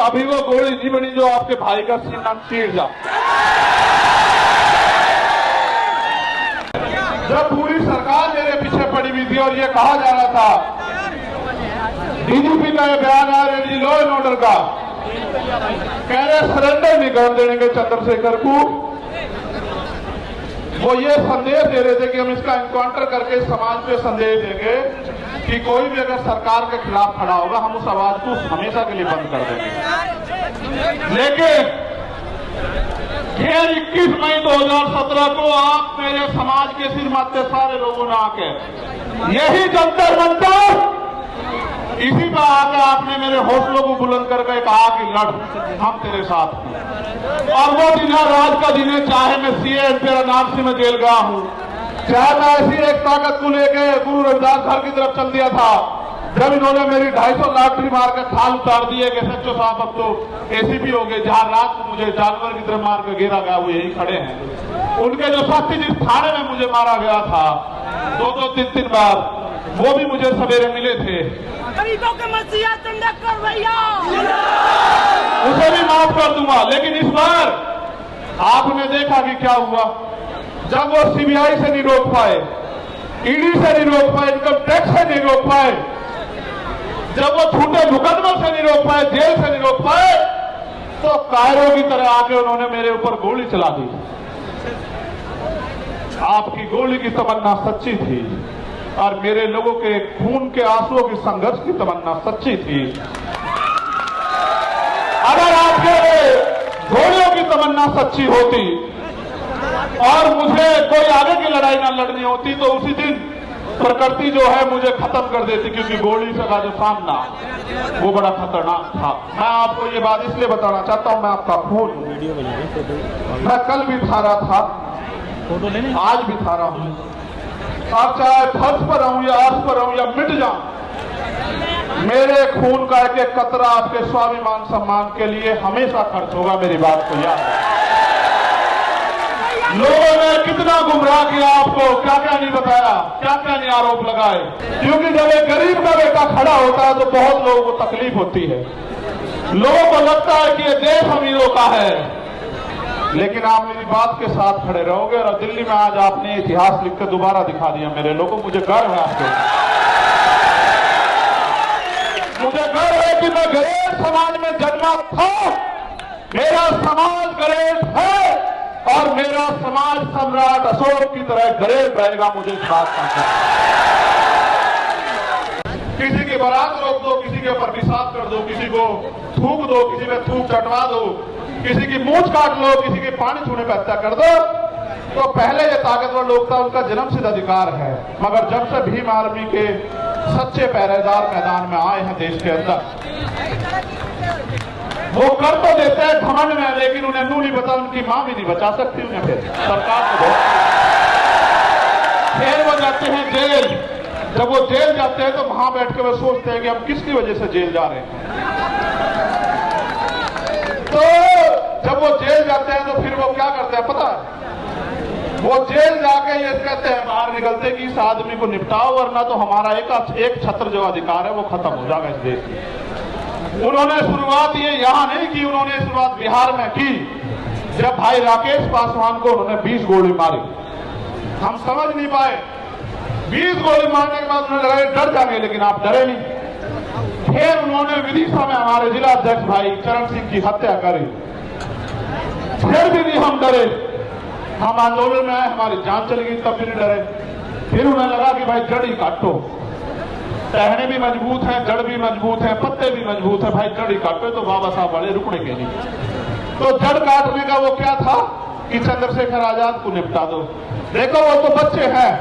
अभी वो गोली नहीं बनी जो आपके भाई का सीना चीर जा। जब पूरी सरकार मेरे पीछे पड़ी हुई थी और ये कहा जा रहा था, डीजीपी का ये बयान आया रेडी लॉ एंड ऑर्डर का, कह रहे सरेंडर नहीं कर देंगे चंद्रशेखर को। वो ये संदेश दे रहे थे कि हम इसका एनकाउंटर करके समाज पे संदेश देंगे कि कोई भी अगर सरकार के खिलाफ खड़ा होगा हम उस आवाज को हमेशा के लिए बंद कर देंगे। लेकिन फिर 21 मई 2017 को आप मेरे समाज के सिर माथे सारे लोगों ने आके यही जंतर मंतर, इसी पर आकर आपने मेरे हौसलों को बुलंद करके कहा कि लड़, हम तेरे साथ हैं। और वो दिन है, राज का दिन है, चाहे मैं सीए तेरा नाम से मैं जेल गया हूं, चाहे मैं ऐसी एक ताकत को लेके गुरु रविदास घर की तरफ चल दिया था जब इन्होंने मेरी 250 लाठी मार कर खाल उतार दिए कि सच्चो साहब अब तो एसीपी हो गए, जहां रात को मुझे जानवर की तरफ मार कर घेरा गया वो यही खड़े हैं। उनके जो साथी जिस थाने में मुझे मारा गया था 2-2, 3-3 बार, वो भी मुझे सवेरे मिले थे। गरीबों के मसीहा चंद्रशेखर भैया, उसे भी माफ कर दूंगा। लेकिन इस बार आपने देखा कि क्या हुआ, जब वो सीबीआई से नहीं रोक पाए, ईडी से नहीं रोक पाए, इनकम टैक्स से नहीं रोक पाए, जब वो झूठे मुकदमों से नहीं रोक पाए, जेल से नहीं रोक पाए, तो कायरों की तरह आके उन्होंने मेरे ऊपर गोली चला दी। आपकी गोली की तमन्ना सच्ची थी और मेरे लोगों के खून के आंसुओं की संघर्ष की तमन्ना सच्ची थी। अगर आपके गोलियों की तमन्ना सच्ची होती और मुझे कोई आगे की लड़ाई ना लड़नी होती तो उसी दिन प्रकृति जो है मुझे खत्म कर देती, क्योंकि गोली से का जो सामना वो बड़ा खतरनाक था। मैं आपको ये बात इसलिए बताना चाहता हूं, मैं आपका खून, मैं कल भी था रहा था, आज भी था रहा हूं, आप चाहे फर्श पर रहूं या अर्श पर रहूं या मिट जाऊं, मेरे खून का एक एक कतरा आपके स्वाभिमान सम्मान के लिए हमेशा खर्च होगा। मेरी बात को याद है। लोगों ने कितना गुमराह किया आपको, क्या क्या नहीं बताया, क्या क्या नहीं आरोप लगाए, क्योंकि जब एक गरीब का बेटा खड़ा होता है तो बहुत लोगों को तकलीफ होती है। लोगों को लगता है कि ये देश अमीरों का है, लेकिन आप मेरी बात के साथ खड़े रहोगे। और दिल्ली में आज आपने इतिहास लिख कर दोबारा दिखा दिया मेरे लोगों, मुझे गर्व है आपको, मुझे गर्व है कि मैं गरीब समाज में जन्मा था, मेरा समाज गरीब है और मेरा समाज सम्राट अशोक की तरह गरीब रहेगा। मुझे इस बात का, किसी की बारात रोक दो, किसी के ऊपर पेशाब कर दो, किसी को थूक दो, किसी में थूक चटवा दो, किसी की मूंछ काट लो, किसी के पानी छूने पर हत्या कर दो, तो पहले ये ताकतवर लोग था, उनका जन्मसिद्ध अधिकार है। मगर जब से भीम आर्मी के सच्चे पहरेदार मैदान में आए हैं देश के अंदर, वो कर तो देते हैं घमंड में, लेकिन उन्हें नू नहीं बता, उनकी मां भी नहीं बचा सकती उन्हें, फिर सरकार को फिर वो जाते हैं जेल। जब वो जेल जाते हैं तो वहां बैठ के वो सोचते हैं कि हम किसकी वजह से जेल जा रहे हैं। तो जब वो जेल जाते हैं तो फिर वो क्या करते हैं पता है, वो जेल जाके ये कहते हैं बाहर निकलते कि इस आदमी को निपटाओ, वरना तो हमारा एक छत्र जो अधिकार है वो खत्म हो जाएगा इस देश में। उन्होंने शुरुआत ये यहां नहीं की, उन्होंने शुरुआत बिहार में की, जब भाई राकेश पासवान को उन्होंने 20 गोली मारी। हम समझ नहीं पाए, 20 गोली मारने के बाद उन्हें लगा डर जाएंगे, लेकिन आप डरे नहीं। फिर उन्होंने विदिशा में हमारे जिला अध्यक्ष भाई चरण सिंह की हत्या करी, फिर भी नहीं हम डरे, हम आंदोलन में आए, हमारी जान चली गई तब भी नहीं डरे। फिर उन्हें लगा कि भाई जड़ ही काटो, टहने भी मजबूत हैं, जड़ भी मजबूत है, पत्ते भी मजबूत है, भाई जड़ ही काटो, तो बाबा साहब वाले रुकने के नहीं। तो जड़ काटने का वो क्या था कि चंद्रशेखर आजाद को निपटा दो। देखो वो तो बच्चे हैं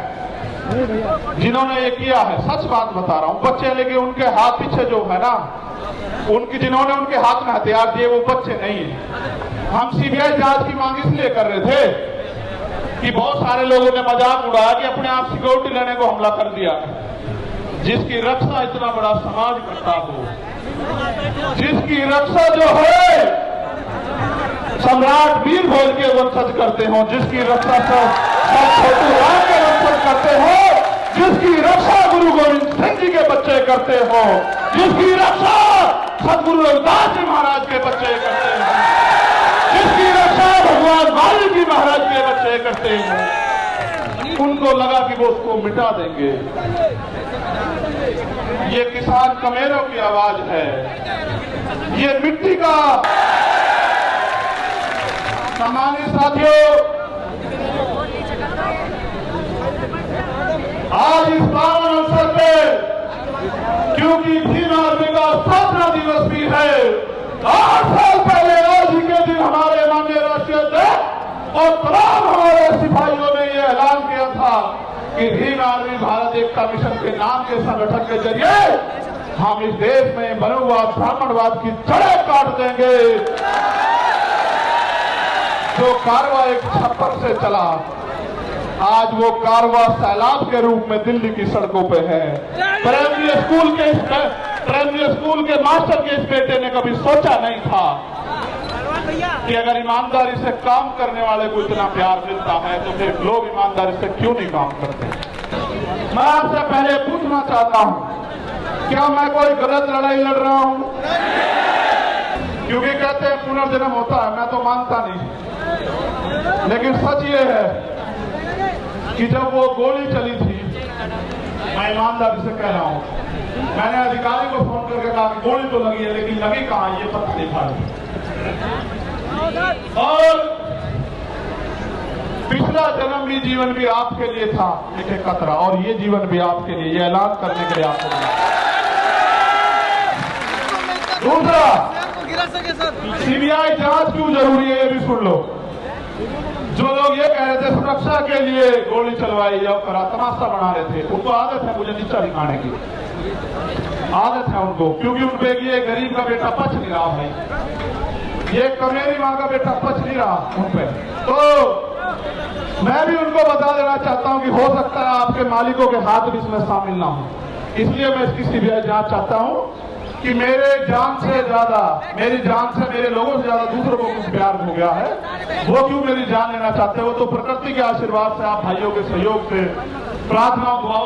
जिन्होंने ये किया है, सच बात बता रहा हूं, बच्चे, लेकिन उनके हाथ पीछे जो है ना, उनकी जिन्होंने उनके हाथ में हथियार दिए वो बच्चे नहीं है। हम सीबीआई जांच की मांग इसलिए कर रहे थे कि बहुत सारे लोगों ने मजाक उड़ाया कि अपने आप सिक्योरिटी लेने को हमला कर दिया, जिसकी रक्षा इतना बड़ा समाज करता हो, जिसकी रक्षा जो है सम्राट वीर भोज के वंशज करते हो, जिसकी रक्षा छोटू राम के वंशज करते हो, जिसकी रक्षा गुरु गोविंद सिंह जी के बच्चे करते हो, जिसकी रक्षा सदगुरु रविदास जी महाराज के बच्चे करते हैं, जिसकी रक्षा भगवान वाल्मीकि महाराज के बच्चे करते हैं, उनको लगा कि वो उसको मिटा देंगे। ये किसान कमेरों की आवाज है, ये मिट्टी का। सम्मानित साथियों, आज इस पावन अवसर पे, क्योंकि भीम आर्मी का स्थापना दिवस भी है, 8 साल पहले आज ही के दिन हमारे माननीय राष्ट्रीय अध्यक्ष और तमाम हमारे सिपाहियों ने यह ऐलान किया था कि भीम आर्मी भारत एकता मिशन के नाम के संगठन के जरिए हम इस देश में मनुवाद ब्राह्मणवाद की जड़ें काट देंगे। जो कारवा एक छप्पर से चला, आज वो कारवा सैलाब के रूप में दिल्ली की सड़कों पे है। प्राइमरी स्कूल के मास्टर के इस बेटे ने कभी सोचा नहीं था कि अगर ईमानदारी से काम करने वाले को इतना प्यार मिलता है तो फिर लोग ईमानदारी से क्यों नहीं काम करते। मैं आपसे पहले पूछना चाहता हूं, क्या मैं कोई गलत लड़ाई लड़ रहा हूं? क्योंकि कहते हैं पुनर्जन्म होता है, मैं तो मानता नहीं, लेकिन सच ये है कि जब वो गोली चली थी, मैं ईमानदारी से कह रहा हूं, मैंने अधिकारी को फोन करके कहा कि गोली तो लगी है, लेकिन लगी कहां ये पता नहीं था। और पिछला जन्म भी जीवन भी आपके लिए था एक खतरा, और ये जीवन भी आपके लिए, ये ऐलान करने के लिए आपको मिला। दूसरा, सीबीआई जांच क्यों जरूरी है ये भी सुन लो। जो लोग ये कह रहे थे सुरक्षा के लिए गोली चलवाई और करा, तमाशा बना रहे थे, उनको आदत है मुझे नीचा दिखाने की आदत है उनको, क्योंकि उनपे ये गरीब का बेटा पच नहीं रहा भाई, ये कमेरी माँ का बेटा पच नहीं रहा उनपे। तो मैं भी उनको बता देना चाहता हूं कि हो सकता है आपके मालिकों के हाथ भी इसमें शामिल ना हो, इसलिए मैं इसकी सीबीआई जांच चाहता हूं कि मेरी जान से मेरे लोगों से ज्यादा दूसरों को कुछ प्यार हो गया है, वो क्यों मेरी जान लेना चाहते हो? तो प्रकृति के आशीर्वाद से, आप भाइयों के सहयोग से, प्रार्थना दुआओं